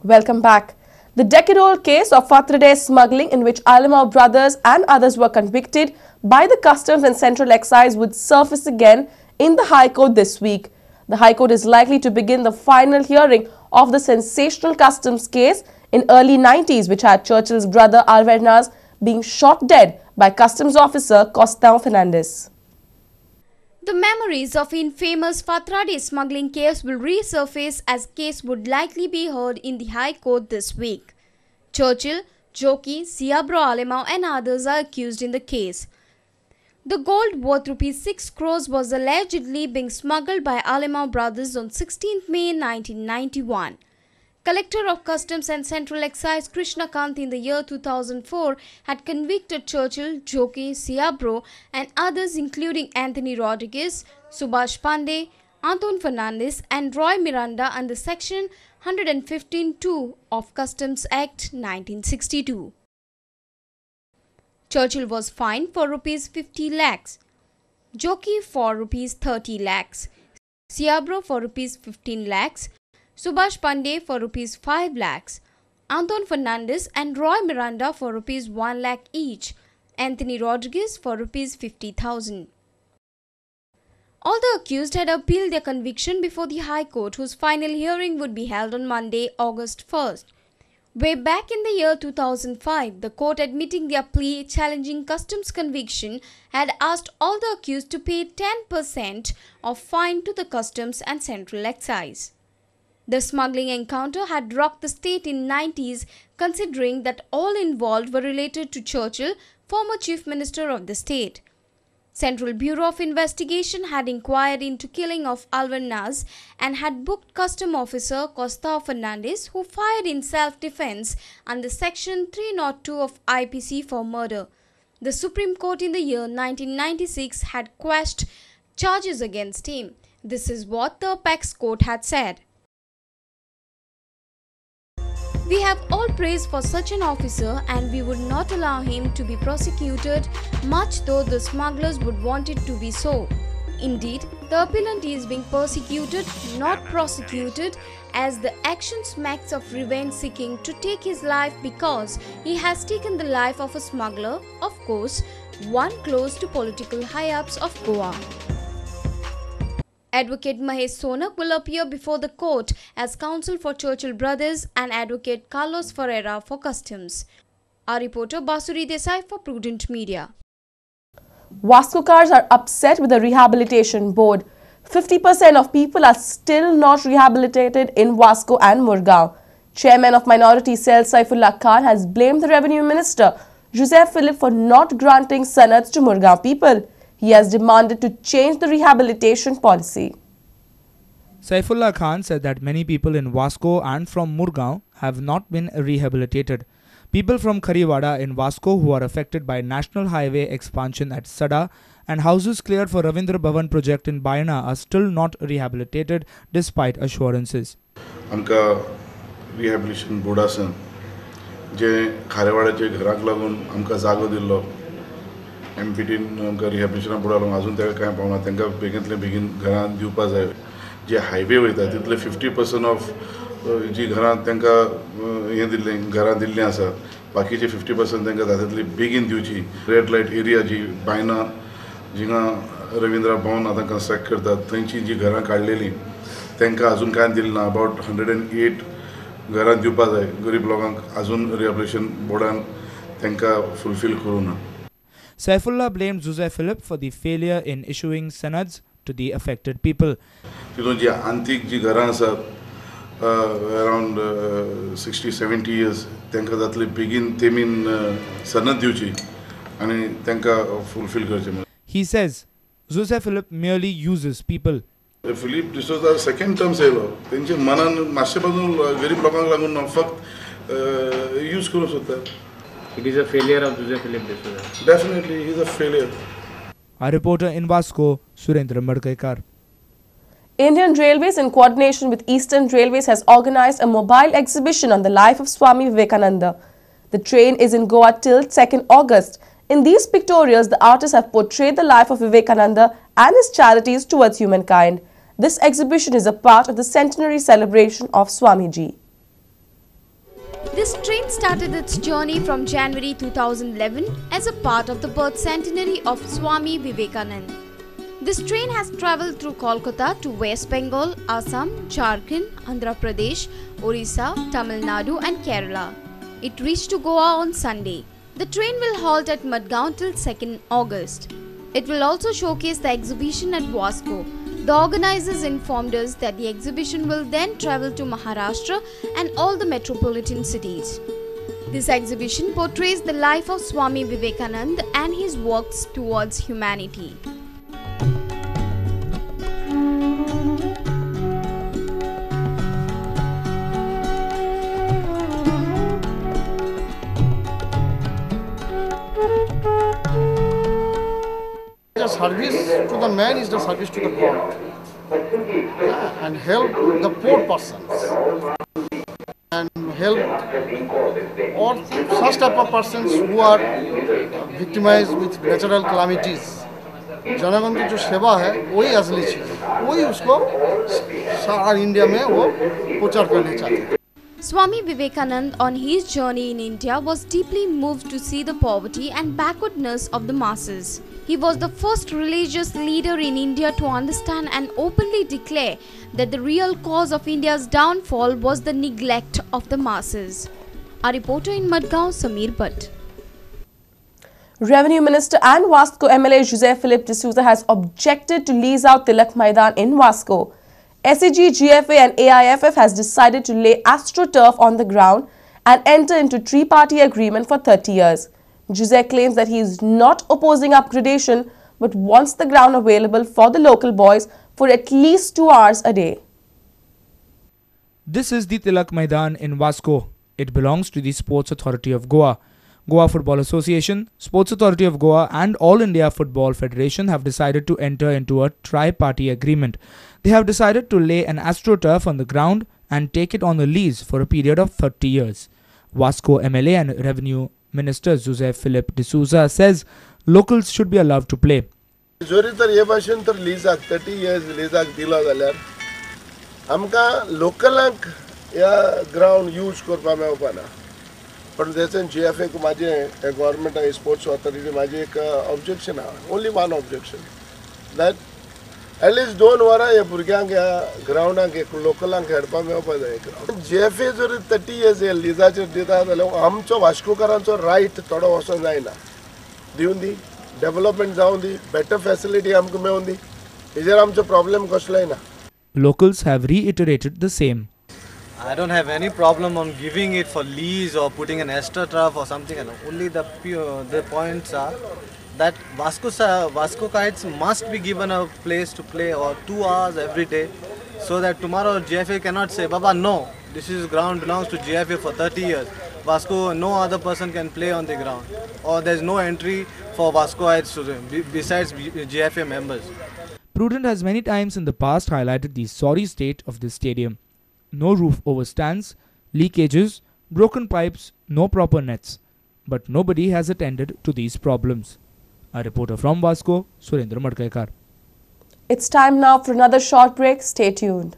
Welcome back. The decade-old case of Fatradeh smuggling in which Alimau brothers and others were convicted by the Customs and Central Excise would surface again in the High Court this week. The High Court is likely to begin the final hearing of the sensational customs case in early 90s which had Churchill's brother Alvernaz being shot dead by Customs officer Costão Fernandes. The memories of infamous Fatradeh smuggling case will resurface as case would likely be heard in the High Court this week. Churchill, Joki, Siabro Alimau and others are accused in the case. The gold worth ₹6 crores was allegedly being smuggled by Alimau brothers on 16 May 1991. Collector of Customs and Central Excise Krishna Kant in the year 2004 had convicted Churchill, Joki, Siabro and others including Anthony Rodriguez, Subhash Pandey, Anton Fernandes and Roy Miranda under Section 115(2) of Customs Act 1962. Churchill was fined for ₹50 lakhs, Joki for ₹30 lakhs, Siabro for ₹15 lakhs, Subhash Pandey for ₹5 lakhs, Anton Fernandes and Roy Miranda for ₹1 lakh each, Anthony Rodriguez for ₹50,000. All the accused had appealed their conviction before the High Court, whose final hearing would be held on Monday, August 1st. Way back in the year 2005, the court admitting their plea challenging Customs conviction had asked all the accused to pay 10% of fine to the Customs and Central Excise. The smuggling encounter had rocked the state in 90s, considering that all involved were related to Churchill, former Chief Minister of the state. Central Bureau of Investigation had inquired into killing of Alvernaz and had booked Custom Officer Costão Fernandes, who fired in self-defense under Section 302 of IPC for murder. The Supreme Court in the year 1996 had quashed charges against him. This is what the Apex Court had said. We have all praise for such an officer and we would not allow him to be prosecuted, much though the smugglers would want it to be so. Indeed, the appellant is being persecuted, not prosecuted, as the action smacks of revenge seeking to take his life because he has taken the life of a smuggler, of course, one close to political high-ups of Goa. Advocate Mahesh Sonak will appear before the court as counsel for Churchill brothers and Advocate Carlos Ferreira for Customs. Our reporter Basuri Desai for Prudent Media. Vascocars are upset with the rehabilitation board. 50% of people are still not rehabilitated in Vasco and Murgaon. Chairman of Minority Cell Saifullah Khan has blamed the Revenue Minister Joseph Philip for not granting sanads to Murgaon people. He has demanded to change the rehabilitation policy. Saifullah Khan said that many people in Vasco and from Murgaon have not been rehabilitated. People from Khariwada in Vasco who are affected by National Highway expansion at Sada and houses cleared for Ravindra Bhavan project in Bayana are still not rehabilitated despite assurances. आमका rehabilitation board आसन जे खारेवाड्याचे घराक लागून आमका जागो दिल्लो एमपीटीन आमकां rehabilitation बोर्डाक अजून ताका कांय पावना तांकां बेगींतले बेगीन घरां दिवपा जाय जे हायवे वयता तितले 50% ऑफ जी घरां तांकां हें दिल्लें घरां दिल्लीं आसा बाकीचे 50% तांकां तातूंतली बेगीन दिवची रेड लायट एरिया जी बायना जिंगा रवींद्र भवन आतां कंस्ट्रक्ट करतात थंयची जी घरां काडलेलीं तांकां अजून कांय दिलें ना अबावट 108 घरां दिवपा जाय गरीब लोकांक अजून रिहॅबिलिटेशन बोर्डान तांकां फुलफील करूं ना. Saifullah blamed Joseph Philip for the failure in issuing sanads to the affected people. तितून जी आंतीक जी घरां आसात अराउंड 60-70 years तांकां जातले बेगीन तेमीन सनद दिवची आनी तांकां फुलफील करचें. He says Joseph Philip merely uses people. Philip D'Souza second term येयलो तेंचे मनान मातशें बाजून गरीब लोकांक लागून फक्त यूज करूंक सोदतात. It is a failure of Joseph Philip D'Souza. Definitely, he is a failure. Our reporter in Vasco, Surendra Madkekar. Indian Railways, in coordination with Eastern Railways, has organized a mobile exhibition on the life of Swami Vivekananda. The train is in Goa till 2nd August. In these pictorials, the artists have portrayed the life of Vivekananda and his charities towards humankind. This exhibition is a part of the centenary celebration of Swamiji. This train started its journey from January 2011 as a part of the birth centenary of Swami Vivekananda. This train has travelled through Kolkata to West Bengal, Assam, Jharkhand, Andhra Pradesh, Orissa, Tamil Nadu and Kerala. It reached to Goa on Sunday. The train will halt at Madgaon till 2nd August. It will also showcase the exhibition at Vasco. The organisers informed us that the exhibition will then travel to Maharashtra and all the metropolitan cities. This exhibition portrays the life of Swami Vivekananda and his works towards humanity. The service to the man is the service to the God, and help the poor persons and help all such type of persons who are victimized with natural calamities. जनगण की जो सेवा है वही असली चीज़ है, वही उसको सारा इंडिया में वो प्रचार करने चाहते हैं. Swami Vivekananda on his journey in India was deeply moved to see the poverty and backwardness of the masses. He was the first religious leader in India to understand and openly declare that the real cause of India's downfall was the neglect of the masses. Our reporter in Madgaon, Sameer Bhatt. Revenue Minister and Vasco MLA José Philip D'Souza has objected to lease out Tilak Maidan in Vasco. SAG, GFA and AIFF has decided to lay AstroTurf on the ground and enter into three-party agreement for 30 years. José claims that he is not opposing upgradation but wants the ground available for the local boys for at least 2 hours a day. This is the Tilak Maidan in Vasco. It belongs to the Sports Authority of Goa. Goa Football Association, Sports Authority of Goa and All India Football Federation have decided to enter into a tri-party agreement. They have decided to lay an AstroTurf on the ground and take it on the lease for a period of 30 years. Vasco MLA and Revenue Minister José Philip D'Souza says locals should be allowed to play. जोरी तर हे भाशेन तर लिजाक 30 years लिजाक दिलो जाल्यार आमकां लोकलांक ह्या ground use करपा मेळपा ना. पण तेचें GFA को माझे गव्हर्नमेंट स्पोर्ट्स ऑथॉरिटी माझे एक ऑब्जेक्शन आहा, only one objection that at least 2 वरां ह्या भुरग्यांक ह्या ग्राउंडाक एक लोकलांक खेळपा मेळपा जाय. GFA जर 30 years लिजाचेर दिता जाल्यार आमचो वास्कोकारांचो रायट थोडो वचों जायना. दिवन दी डेव्हलपमेंट जावन दी, बेटर फॅसिलिटी आमकां मेळोवन दी, हेजेर आमचो प्रॉब्लेम कसलोय ना. Locals have reiterated the same. I don't have any problem on giving it for lease or putting an AstroTurf or something. Only the points are that Vasco-kites must be given a place to play or 2 hours every day, so that tomorrow GFA cannot say, Baba, no, this is ground belongs to GFA for 30 years. Vasco, no other person can play on the ground, or there's no entry for Vasco-ites besides GFA members. Prudent has many times in the past highlighted the sorry state of this stadium. No roof over stands, leakages, broken pipes, no proper nets. But nobody has attended to these problems. A reporter from Vasco, Surendra Madkaikar. It's time now for another short break. Stay tuned.